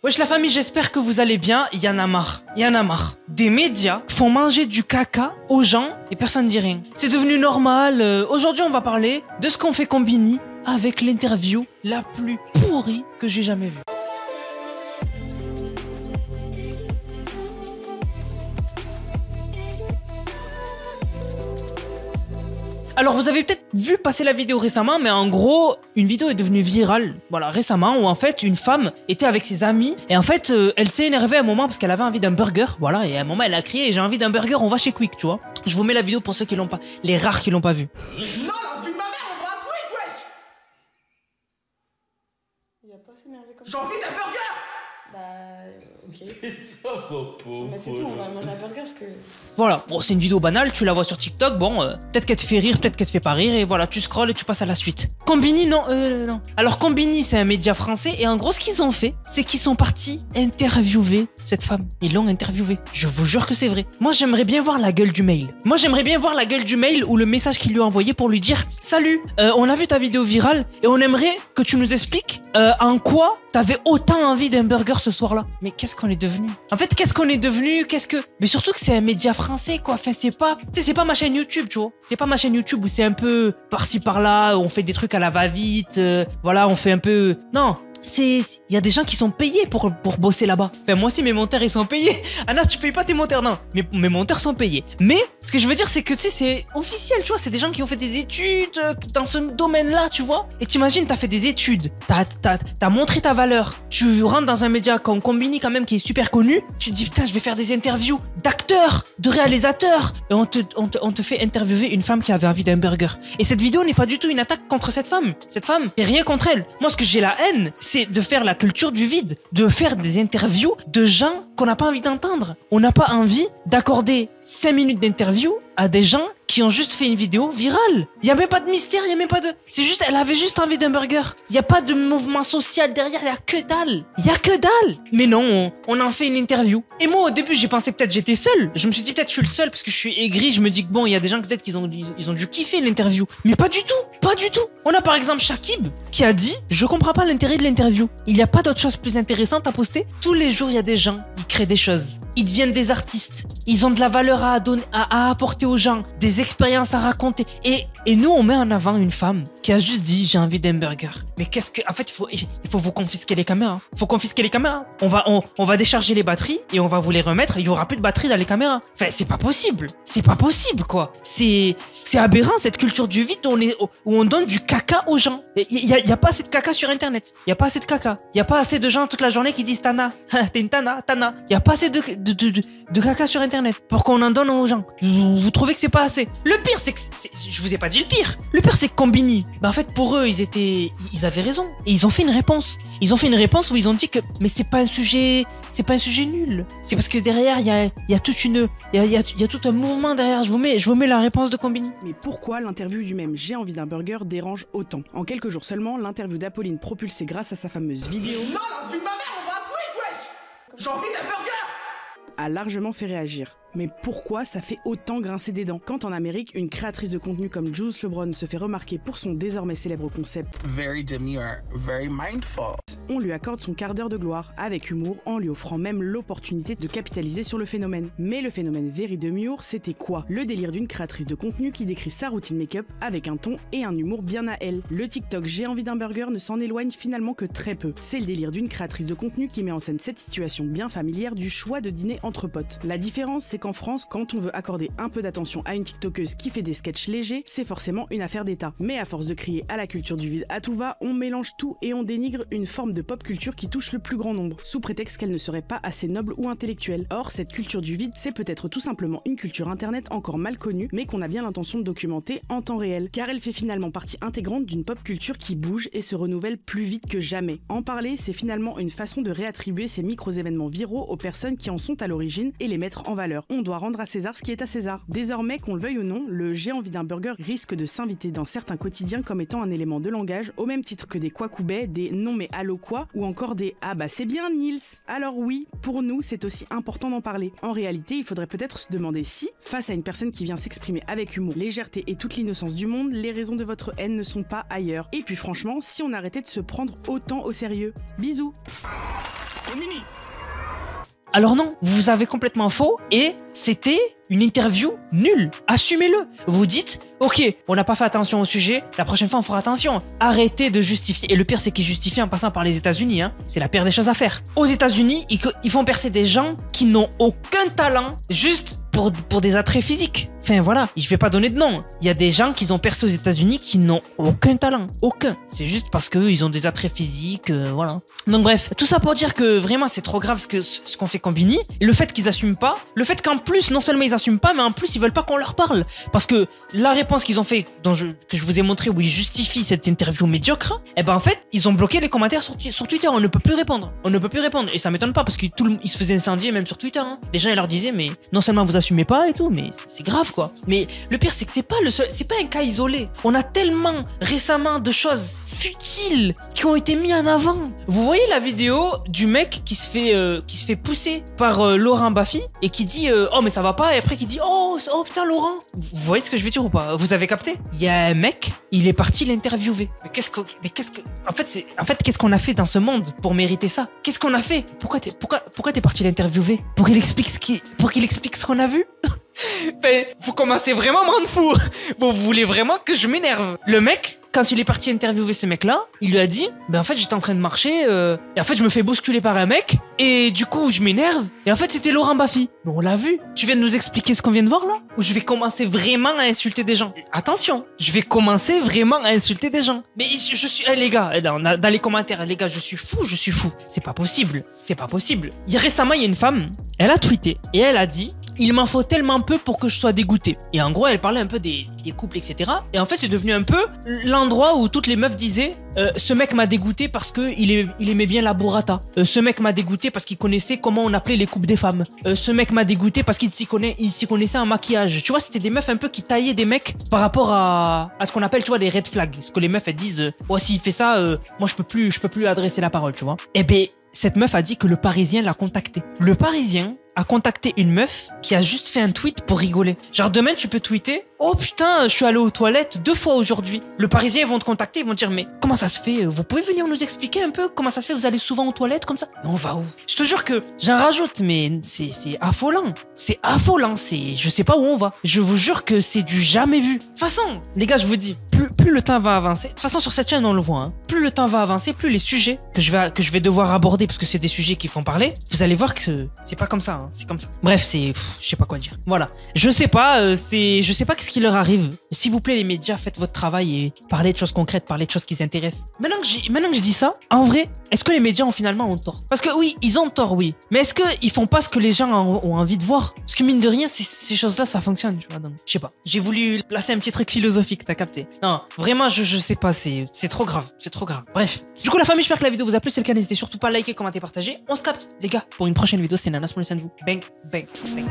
Wesh la famille, j'espère que vous allez bien. Il y en a marre. Il y en a marre. Des médias font manger du caca aux gens et personne ne dit rien. C'est devenu normal. Aujourd'hui, on va parler de ce qu'on fait Combini avec l'interview la plus pourrie que j'ai jamais vue. Alors vous avez peut-être vu passer la vidéo récemment, mais en gros, une vidéo est devenue virale, voilà, récemment, où en fait, une femme était avec ses amis, et en fait, elle s'est énervée à un moment parce qu'elle avait envie d'un burger, voilà, et à un moment, elle a crié, j'ai envie d'un burger, on va chez Quick, tu vois. Je vous mets la vidéo pour ceux qui l'ont pas, les rares qui l'ont pas vu. Non, la vie de ma mère, on va à Quick, wesh. Il a pas s'énervé comme J'ai envie d'un burger. Bah, ok. Mais ça va pas. Bah, c'est tout, on va manger un burger parce que. Voilà, bon, c'est une vidéo banale, tu la vois sur TikTok, bon, peut-être qu'elle te fait rire, peut-être qu'elle te fait pas rire, et voilà, tu scrolles et tu passes à la suite. Combini, non, non. Alors Combini, c'est un média français, et en gros, ce qu'ils ont fait, c'est qu'ils sont partis interviewer cette femme. Ils l'ont interviewée. Je vous jure que c'est vrai. Moi, j'aimerais bien voir la gueule du mail. Moi, j'aimerais bien voir la gueule du mail ou le message qu'il lui a envoyé pour lui dire « Salut, on a vu ta vidéo virale, et on aimerait que tu nous expliques en quoi t'avais autant envie d'un burger ce soir-là. » Mais qu'est-ce qu'on est devenu? En fait, qu'est-ce qu'on est devenu? Mais surtout que c'est un média français, quoi. Enfin, c'est pas... Tu sais, c'est pas ma chaîne YouTube, tu vois. C'est pas ma chaîne YouTube où c'est un peu par-ci, par-là, on fait des trucs à la va-vite, voilà, on fait un peu... Non, il y a des gens qui sont payés pour bosser là-bas. Enfin, moi aussi, mes monteurs, ils sont payés. Anas, tu payes pas tes monteurs, non. Mes monteurs sont payés. Mais, ce que je veux dire, c'est que, tu sais, c'est officiel, tu vois. C'est des gens qui ont fait des études dans ce domaine-là, tu vois. Et t'imagines, t'as fait des études. T'as montré ta valeur. Tu rentres dans un média comme Combini, quand même, qui est super connu. Tu te dis, putain, je vais faire des interviews d'acteurs, de réalisateurs. Et on te fait interviewer une femme qui avait envie d'un burger. Et cette vidéo n'est pas du tout une attaque contre cette femme. Cette femme, c'est rien contre elle. Moi, ce que j'ai la haine, c'est de faire la culture du vide, de faire des interviews de gens qu'on n'a pas envie d'entendre. On n'a pas envie d'accorder 5 minutes d'interview à des gens qui ont juste fait une vidéo virale. Il y a même pas de mystère, il y a même pas de... C'est juste, elle avait juste envie d'un burger. Il y a pas de mouvement social derrière, il y a que dalle. Il y a que dalle. Mais non, on en fait une interview. Et moi, au début, j'ai pensé peut-être j'étais seul. Je me suis dit peut-être je suis le seul parce que je suis aigri. Je me dis que bon, il y a des gens peut-être qu'ils ont dû kiffer l'interview. Mais pas du tout, pas du tout. On a par exemple Shakib qui a dit, je comprends pas l'intérêt de l'interview. Il n'y a pas d'autre chose plus intéressante à poster. Tous les jours, il y a des gens, ils créent des choses. Ils deviennent des artistes. Ils ont de la valeur à donner, à apporter aux gens, des expériences à raconter. Et nous, on met en avant une femme qui a juste dit, j'ai envie d'un burger. Mais qu'est-ce que... En fait, il faut vous confisquer les caméras. Il faut confisquer les caméras. On va décharger les batteries et on va vous les remettre. Il y aura plus de batterie dans les caméras. Enfin, c'est pas possible. C'est pas possible, quoi. C'est aberrant, cette culture du vide où on donne du caca aux gens. Il y a pas assez de caca sur Internet. Il y a pas assez de caca. Il y a pas assez de gens toute la journée qui disent Tana. T'es une Tana, Tana. Il y a pas assez de caca sur Internet pour qu'on en donne aux gens. Vous trouvez que c'est pas assez? Le pire, c'est que... Je vous ai pas dit le pire. Le pire, c'est que Combini, bah en fait, pour eux, ils avaient raison. Et ils ont fait une réponse. Ils ont fait une réponse où ils ont dit que... Mais c'est pas un sujet nul. C'est parce que derrière, il y a tout un mouvement derrière. Je vous mets la réponse de Combini. Mais pourquoi l'interview du même J'ai envie d'un burger dérange autant? En quelques jours seulement, l'interview d'Apolline propulsée grâce à sa fameuse vidéo Non, la vie de ma mère, on va à Quick, wesh. J'ai envie d'un burger. a largement fait réagir. Mais pourquoi ça fait autant grincer des dents quand en Amérique, une créatrice de contenu comme Jules LeBron se fait remarquer pour son désormais célèbre concept Very demure, very mindful. On lui accorde son quart d'heure de gloire, avec humour, en lui offrant même l'opportunité de capitaliser sur le phénomène. Mais le phénomène Very Demure, c'était quoi? Le délire d'une créatrice de contenu qui décrit sa routine make-up avec un ton et un humour bien à elle. Le TikTok J'ai envie d'un burger ne s'en éloigne finalement que très peu. C'est le délire d'une créatrice de contenu qui met en scène cette situation bien familière du choix de dîner entre potes. La différence, c'est qu'en France, quand on veut accorder un peu d'attention à une TikTokeuse qui fait des sketchs légers, c'est forcément une affaire d'état. Mais à force de crier à la culture du vide à tout va, on mélange tout et on dénigre une forme de pop culture qui touche le plus grand nombre, sous prétexte qu'elle ne serait pas assez noble ou intellectuelle. Or, cette culture du vide, c'est peut-être tout simplement une culture internet encore mal connue, mais qu'on a bien l'intention de documenter en temps réel, car elle fait finalement partie intégrante d'une pop culture qui bouge et se renouvelle plus vite que jamais. En parler, c'est finalement une façon de réattribuer ces micro-événements viraux aux personnes qui en sont à l'origine et les mettre en valeur. On doit rendre à César ce qui est à César. Désormais, qu'on le veuille ou non, le J'ai envie d'un burger risque de s'inviter dans certains quotidiens comme étant un élément de langage, au même titre que des quoi coubets, des non mais allô quoi, ou encore des ah bah c'est bien Nils. Alors oui, pour nous, c'est aussi important d'en parler. En réalité, il faudrait peut-être se demander si, face à une personne qui vient s'exprimer avec humour, légèreté et toute l'innocence du monde, les raisons de votre haine ne sont pas ailleurs. Et puis franchement, si on arrêtait de se prendre autant au sérieux. Bisous. Alors non, vous avez complètement faux et c'était une interview nulle. Assumez-le. Vous dites, ok, on n'a pas fait attention au sujet, la prochaine fois on fera attention. Arrêtez de justifier. Et le pire, c'est qu'ils justifient en passant par les États-Unis. Hein. C'est la pire des choses à faire. Aux États-Unis, ils font percer des gens qui n'ont aucun talent juste pour des attraits physiques. Enfin voilà, je vais pas donner de nom. Il y a des gens qui ont percé aux États-Unis qui n'ont aucun talent. Aucun. C'est juste parce qu'ils ont des attraits physiques, voilà. Donc bref, tout ça pour dire que vraiment c'est trop grave ce qu'on fait Combini. Le fait qu'ils assument pas, le fait qu'en plus, non seulement ils assument pas, mais en plus ils veulent pas qu'on leur parle. Parce que la réponse qu'ils ont fait, que je vous ai montré, où ils justifient cette interview médiocre, eh ben en fait, ils ont bloqué les commentaires sur Twitter. On ne peut plus répondre. On ne peut plus répondre. Et ça m'étonne pas parce qu'ils se faisaient incendier même sur Twitter. Hein. Les gens ils leur disaient, mais non seulement vous assumez pas et tout, mais c'est grave quoi. Mais le pire c'est que c'est pas un cas isolé. On a tellement récemment de choses futiles qui ont été mises en avant. Vous voyez la vidéo du mec qui se fait pousser par Laurent Baffy et qui dit oh mais ça va pas, et après qui dit oh putain Laurent. Vous voyez ce que je veux dire ou pas? Vous avez capté? Il y a un mec, il est parti l'interviewer. Mais qu'est-ce que en fait qu'est-ce qu'on a fait dans ce monde pour mériter ça? Qu'est-ce qu'on a fait? Pourquoi t'es parti l'interviewer? Pour qu'il explique ce qu'on a vu? Mais vous commencez vraiment à me rendre fou. Bon, vous voulez vraiment que je m'énerve. Le mec, quand il est parti interviewer ce mec-là, il lui a dit en fait j'étais en train de marcher et en fait je me fais bousculer par un mec et du coup je m'énerve et en fait c'était Laurent Baffy. Mais on l'a vu. Tu viens de nous expliquer ce qu'on vient de voir là? Ou je vais commencer vraiment à insulter des gens? Attention, je vais commencer vraiment à insulter des gens. Mais je suis les gars, dans les commentaires, les gars, je suis fou. C'est pas possible. Récemment, il y a une femme, elle a tweeté et elle a dit il m'en faut tellement peu pour que je sois dégoûté. Et en gros, elle parlait un peu des couples, etc. Et en fait, c'est devenu un peu l'endroit où toutes les meufs disaient ce mec m'a dégoûté parce qu'il aimait bien la burrata. Ce mec m'a dégoûté parce qu'il connaissait comment on appelait les coupes des femmes. Ce mec m'a dégoûté parce qu'il s'y connaissait en maquillage. Tu vois, c'était des meufs un peu qui taillaient des mecs par rapport à ce qu'on appelle, tu vois, des red flags. Ce que les meufs, elles disent oh, s'il fait ça, moi, je peux plus adresser la parole, tu vois. Eh ben, cette meuf a dit que le Parisien l'a contacté. Le Parisien a contacté une meuf qui a juste fait un tweet pour rigoler. Genre demain tu peux tweeter oh putain je suis allé aux toilettes 2 fois aujourd'hui. Le Parisien ils vont te contacter, ils vont te dire mais comment ça se fait? Vous pouvez venir nous expliquer un peu comment ça se fait? Vous allez souvent aux toilettes comme ça? Mais on va où? Je te jure que j'en rajoute mais c'est affolant. C'est affolant, je sais pas où on va. Je vous jure que c'est du jamais vu. De toute façon les gars je vous dis plus le temps va avancer. De toute façon sur cette chaîne on le voit. Hein. Plus le temps va avancer, plus les sujets que je vais devoir aborder parce que c'est des sujets qui font parler. Vous allez voir que c'est pas comme ça. Hein. C'est comme ça. Bref, je sais pas quoi dire. Voilà. Je sais pas qu'est-ce qui leur arrive. S'il vous plaît, les médias, faites votre travail et parlez de choses concrètes, parlez de choses qui vous intéressent. Maintenant que je dis ça, en vrai, est-ce que les médias finalement ont tort? Parce que oui, ils ont tort, oui. Mais est-ce qu'ils font pas ce que les gens ont envie de voir? Parce que mine de rien, ces choses-là, ça fonctionne, tu vois. Donc, je sais pas. J'ai voulu placer un petit truc philosophique, t'as capté? Non, vraiment, je sais pas, c'est trop grave. C'est trop grave. Bref. Du coup, la famille, j'espère que la vidéo vous a plu. C'est le cas, n'hésitez surtout pas à liker, commenter, partager. On se capte, les gars, pour une prochaine vidéo. C'était Nanas, prenez soin de vous. Bang, bang, bang.